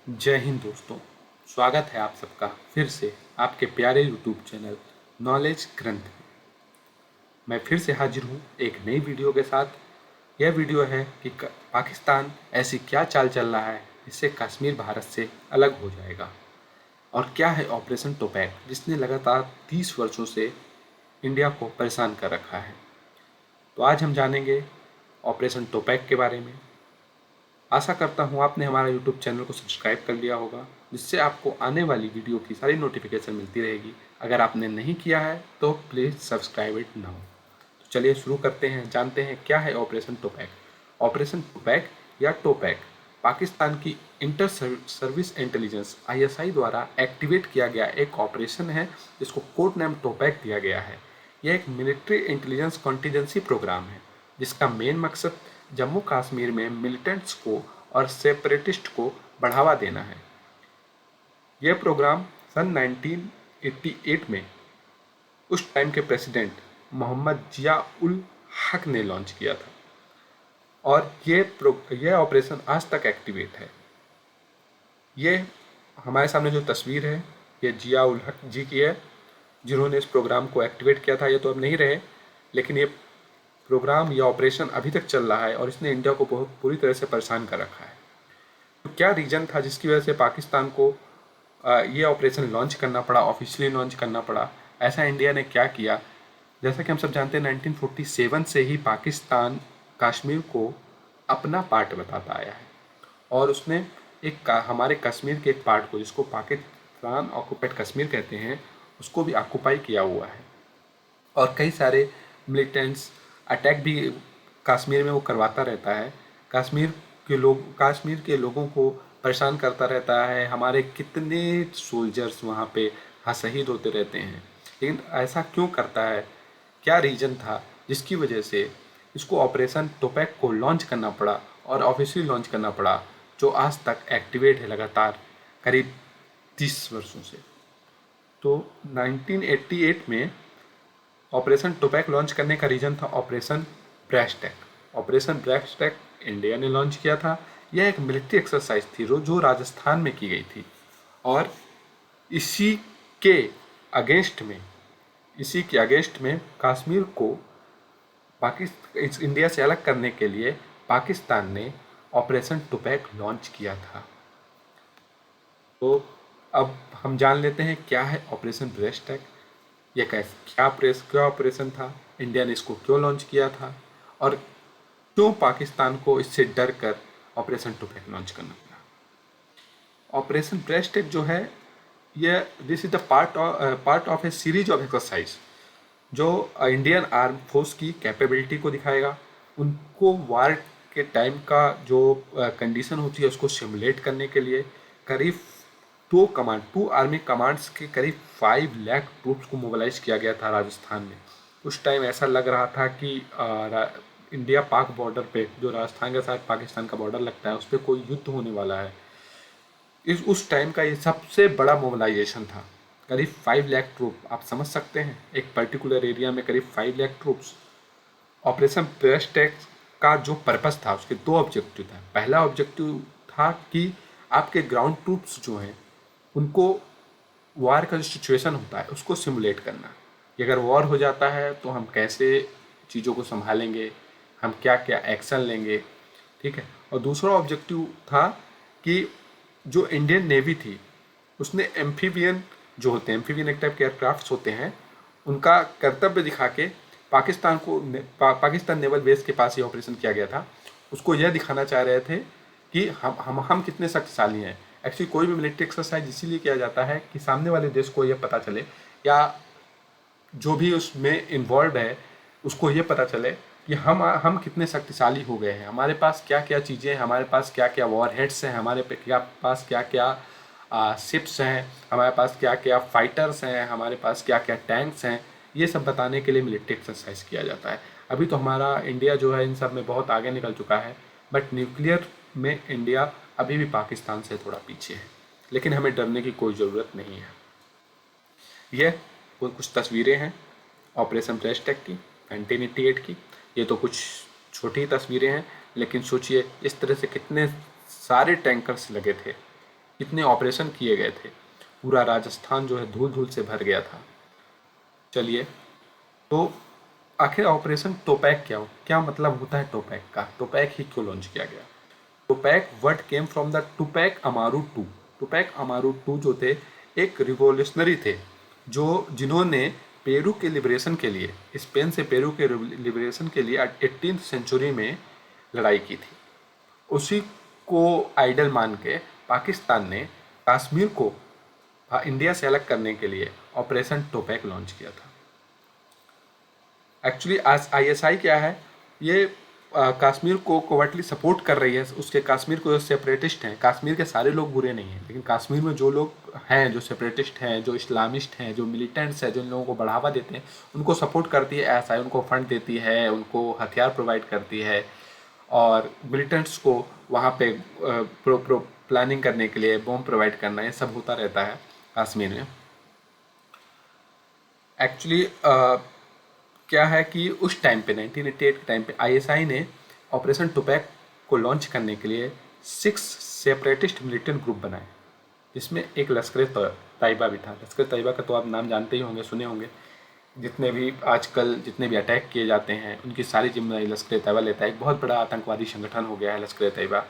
जय हिंद दोस्तों। स्वागत है आप सबका फिर से आपके प्यारे यूट्यूब चैनल नॉलेज ग्रंथ में। मैं फिर से हाजिर हूँ एक नई वीडियो के साथ। यह वीडियो है कि पाकिस्तान ऐसी क्या चाल चल रहा है जिससे कश्मीर भारत से अलग हो जाएगा, और क्या है ऑपरेशन टोपैक जिसने लगातार 30 वर्षों से इंडिया को परेशान कर रखा है। तो आज हम जानेंगे ऑपरेशन टोपैक के बारे में। आशा करता हूँ आपने हमारा यूट्यूब चैनल को सब्सक्राइब कर लिया होगा, जिससे आपको आने वाली वीडियो की सारी नोटिफिकेशन मिलती रहेगी। अगर आपने नहीं किया है तो प्लीज़ सब्सक्राइब इट नाउ। तो चलिए शुरू करते हैं, जानते हैं क्या है ऑपरेशन टोपैक। ऑपरेशन टोपैक या टोपैक पाकिस्तान की इंटर सर्विस इंटेलिजेंस ISI द्वारा एक्टिवेट किया गया एक ऑपरेशन है, जिसको कोड नेम टोपैक दिया गया है। यह एक मिलिट्री इंटेलिजेंस कॉन्टीजेंसी प्रोग्राम है, जिसका मेन मकसद जम्मू कश्मीर में मिलिटेंट्स को और सेपरेटिस्ट को बढ़ावा देना है। यह प्रोग्राम सन 1988 में उस टाइम के प्रेसिडेंट मोहम्मद जिया उल हक ने लॉन्च किया था, और यह ऑपरेशन आज तक एक्टिवेट है। ये हमारे सामने जो तस्वीर है, ये जिया उल हक जी की है, जिन्होंने इस प्रोग्राम को एक्टिवेट किया था। ये तो अब नहीं रहे, लेकिन ये प्रोग्राम या ऑपरेशन अभी तक चल रहा है और इसने इंडिया को बहुत पूरी तरह से परेशान कर रखा है। तो क्या रीज़न था जिसकी वजह से पाकिस्तान को ये ऑपरेशन लॉन्च करना पड़ा, ऑफिशियली लॉन्च करना पड़ा? ऐसा इंडिया ने क्या किया? जैसा कि हम सब जानते हैं, 1947 से ही पाकिस्तान कश्मीर को अपना पार्ट बताता आया है, और उसने हमारे कश्मीर के एक पार्ट को, जिसको पाकिस्तान ऑक्युपाइड कश्मीर कहते हैं, उसको भी ऑक्युपाई किया हुआ है। और कई सारे मिलिटेंट्स अटैक भी कश्मीर में वो करवाता रहता है। कश्मीर के लोगों को परेशान करता रहता है। हमारे कितने सोल्जर्स वहाँ पे शहीद होते रहते हैं। लेकिन ऐसा क्यों करता है? क्या रीज़न था जिसकी वजह से इसको ऑपरेशन टोपैक को लॉन्च करना पड़ा और ऑफिशियली लॉन्च करना पड़ा, जो आज तक एक्टिवेट है लगातार करीब 30 वर्षों से। तो 1988 में ऑपरेशन टोपैक लॉन्च करने का रीज़न था ऑपरेशन ब्रेस्टैक। ऑपरेशन ब्रेस्टैक इंडिया ने लॉन्च किया था। यह एक मिलिट्री एक्सरसाइज थी जो राजस्थान में की गई थी, और इसी के अगेंस्ट में कश्मीर को इंडिया से अलग करने के लिए पाकिस्तान ने ऑपरेशन टोपैक लॉन्च किया था। तो अब हम जान लेते हैं क्या है ऑपरेशन ब्रेस्टैक। यह क्या ऑपरेशन था, इंडिया ने इसको क्यों लॉन्च किया था, और क्यों पाकिस्तान को इससे डर कर ऑपरेशन टोपैक लॉन्च करना पड़ा। ऑपरेशन ब्रेस्टैक जो है, यह this is the part of A series of exercise जो इंडियन आर्म फोर्स की कैपेबिलिटी को दिखाएगा। उनको वार के टाइम का जो कंडीशन होती है उसको सिमुलेट करने के लिए करीब टू आर्मी कमांड्स के करीब 5 लाख ट्रूप्स को मोबिलाइज किया गया था राजस्थान में। उस टाइम ऐसा लग रहा था कि इंडिया पाक बॉर्डर पे, जो राजस्थान के साथ पाकिस्तान का बॉर्डर लगता है, उस पर कोई युद्ध होने वाला है। उस टाइम का ये सबसे बड़ा मोबिलाइजेशन था। करीब 5 लाख ट्रूप, आप समझ सकते हैं, एक पर्टिकुलर एरिया में करीब 5 लाख ट्रूप्स। ऑपरेशन ब्रेस्टैक का जो पर्पस था, उसके 2 ऑब्जेक्टिव था। पहला ऑब्जेक्टिव था कि आपके ग्राउंड ट्रूप्स जो हैं उनको वार का जो सिचुएशन होता है उसको सिमुलेट करना, कि अगर वॉर हो जाता है तो हम कैसे चीज़ों को संभालेंगे, हम क्या क्या एक्शन लेंगे, ठीक है। और दूसरा ऑब्जेक्टिव था कि जो इंडियन नेवी थी उसने एम्फीबियन एक टाइप के एयरक्राफ्ट होते हैं, उनका कर्तव्य दिखा के पाकिस्तान नेवल बेस के पास ये ऑपरेशन किया गया था। उसको यह दिखाना चाह रहे थे कि हम कितने शक्तिशाली हैं। एक्चुअली कोई भी मिलिट्री एक्सरसाइज इसीलिए किया जाता है कि सामने वाले देश को यह पता चले, या जो भी उसमें इन्वॉल्व है उसको ये पता चले कि हम कितने शक्तिशाली हो गए हैं, हमारे पास क्या क्या चीज़ें हैं, हमारे पास क्या क्या वॉर हेड्स हैं, हमारे पास क्या क्या शिप्स हैं, हमारे पास क्या क्या फाइटर्स हैं, हमारे पास क्या क्या टैंक्स हैं। ये सब बताने के लिए मिलिट्री एक्सरसाइज किया जाता है। अभी तो हमारा इंडिया जो है इन सब में बहुत आगे निकल चुका है, बट न्यूक्लियर में इंडिया अभी भी पाकिस्तान से थोड़ा पीछे है। लेकिन हमें डरने की कोई ज़रूरत नहीं है। यह कुछ तस्वीरें हैं ऑपरेशन ब्रेस्टैक की 1988 की। ये तो कुछ छोटी तस्वीरें हैं, लेकिन सोचिए इस तरह से कितने सारे टैंकर्स लगे थे, इतने ऑपरेशन किए गए थे, पूरा राजस्थान जो है धूल धूल से भर गया था। चलिए, तो आखिर ऑपरेशन टोपैक क्या मतलब होता है टोपैक का, टोपैक ही क्यों लॉन्च किया गया। Tupac word came from the Tupac Amaru two. Tupac Amaru two जो थे एक रिवोल्यूशनरी थे, जो जिन्होंने पेरू के लिबरेशन के लिए, स्पेन से पेरू के लिबरेशन के लिए 18th सेंचुरी में लड़ाई की थी। उसी को आइडल मान के पाकिस्तान ने कश्मीर को इंडिया से अलग करने के लिए ऑपरेशन टोपैक लॉन्च किया था। एक्चुअली आज आईएसआई क्या है, ये कश्मीर को कोवर्टली सपोर्ट कर रही है। उसके कश्मीर को जो सेपरेटिस्ट हैं, कश्मीर के सारे लोग बुरे नहीं हैं, लेकिन कश्मीर में जो लोग हैं, जो सेपरेटिस्ट हैं, जो इस्लामिस्ट हैं, जो मिलिटेंट्स हैं, जो इन लोगों को बढ़ावा देते हैं, उनको सपोर्ट करती है एसआई, उनको फंड देती है, उनको हथियार प्रोवाइड करती है, और मिलिटेंट्स को वहाँ पे प्लानिंग करने के लिए बॉम्ब प्रोवाइड करना, ये सब होता रहता है कश्मीर में। एक्चुअली क्या है कि उस टाइम पे 1988 के टाइम पे आईएसआई ने ऑपरेशन टुपैक को लॉन्च करने के लिए 6 सेपरेटिस्ट मिलिटेंट ग्रुप बनाए, जिसमें एक लश्कर तैयबा भी था। लश्कर तैयबा का तो आप नाम जानते ही होंगे, सुने होंगे। जितने भी आजकल जितने भी अटैक किए जाते हैं उनकी सारी जिम्मेदारी लश्कर तैयबा लेता है। एक बहुत बड़ा आतंकवादी संगठन हो गया है लश्कर तैयबा,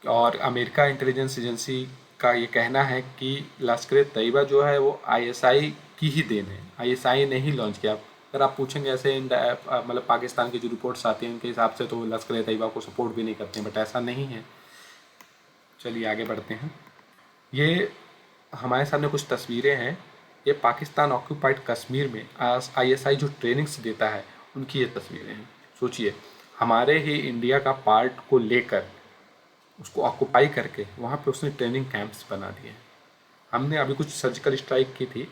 और अमेरिका इंटेलिजेंस एजेंसी का ये कहना है कि लश्कर तैयबा जो है वो आईएसआई की ही देन है, आईएसआई ने ही लॉन्च किया। अगर आप पूछेंगे ऐसे मतलब पाकिस्तान की जो रिपोर्ट्स आती हैं उनके हिसाब से तो लश्कर तैयबा को सपोर्ट भी नहीं करते हैं, बट ऐसा नहीं है। चलिए आगे बढ़ते हैं। ये हमारे सामने कुछ तस्वीरें हैं, ये पाकिस्तान ऑक्यूपाइड कश्मीर में आईएसआई जो ट्रेनिंग्स देता है उनकी ये तस्वीरें हैं। सोचिए, हमारे ही इंडिया का पार्ट को लेकर उसको ऑक्यूपाई करके वहाँ पे उसने ट्रेनिंग कैंप्स बना दिए हैं। हमने अभी कुछ सर्जिकल स्ट्राइक की थी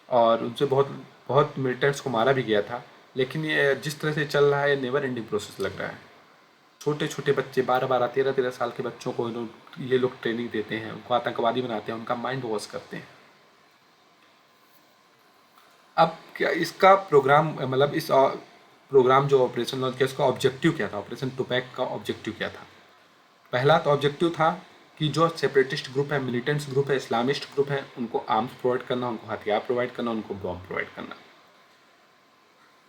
और उनसे बहुत बहुत मिलिटेंट्स को मारा भी गया था, लेकिन ये जिस तरह से चल रहा है ये नेवर एंडिंग प्रोसेस लग रहा है। छोटे छोटे बच्चे 12-12, 13-13 साल के बच्चों को ये लोग ट्रेनिंग देते हैं, उनको आतंकवादी बनाते हैं, उनका माइंड वॉश करते हैं। अब क्या इसका प्रोग्राम, मतलब इस प्रोग्राम जो ऑपरेशन लॉन्च किया उसका ऑब्जेक्टिव क्या था, ऑपरेशन टुपैक का ऑब्जेक्टिव क्या था। पहला तो ऑब्जेक्टिव था कि जो सेपरेटिस्ट ग्रुप है, मिलिटेंट्स ग्रुप है, इस्लामिस्ट ग्रुप है, उनको आर्म्स प्रोवाइड करना, उनको हथियार प्रोवाइड करना, उनको बॉम्ब प्रोवाइड करना।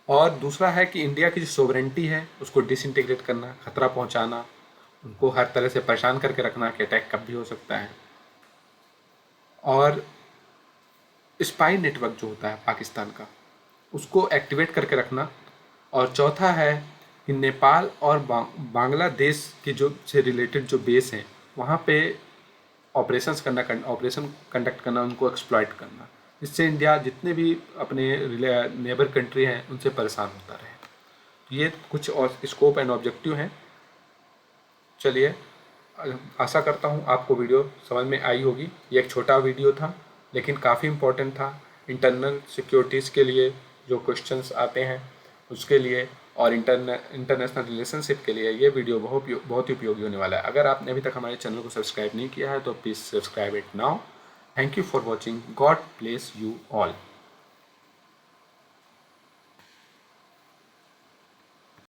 और दूसरा है कि इंडिया की जो सोवरेंटी है उसको डिसइंटीग्रेट करना, खतरा पहुंचाना, उनको हर तरह से परेशान करके रखना कि अटैक कब भी हो सकता है। और स्पाई नेटवर्क जो होता है पाकिस्तान का उसको एक्टिवेट करके रखना। और चौथा है कि नेपाल और बांग्लादेश के जो से रिलेटेड जो बेस हैं वहाँ पे ऑपरेशन कंडक्ट करना, उनको एक्सप्लॉइट करना, जिससे इंडिया जितने भी अपने नेबर कंट्री हैं उनसे परेशान होता रहे। ये कुछ और स्कोप एंड ऑब्जेक्टिव हैं। चलिए, आशा करता हूँ आपको वीडियो समझ में आई होगी। ये एक छोटा वीडियो था लेकिन काफ़ी इम्पोर्टेंट था इंटरनल सिक्योरिटीज़ के लिए, जो क्वेश्चंस आते हैं उसके लिए, और इंटरनेशनल रिलेशनशिप के लिए ये वीडियो बहुत ही उपयोगी होने वाला है। अगर आपने अभी तक हमारे चैनल को सब्सक्राइब नहीं किया है तो please subscribe it now. Thank you for watching. God bless you all.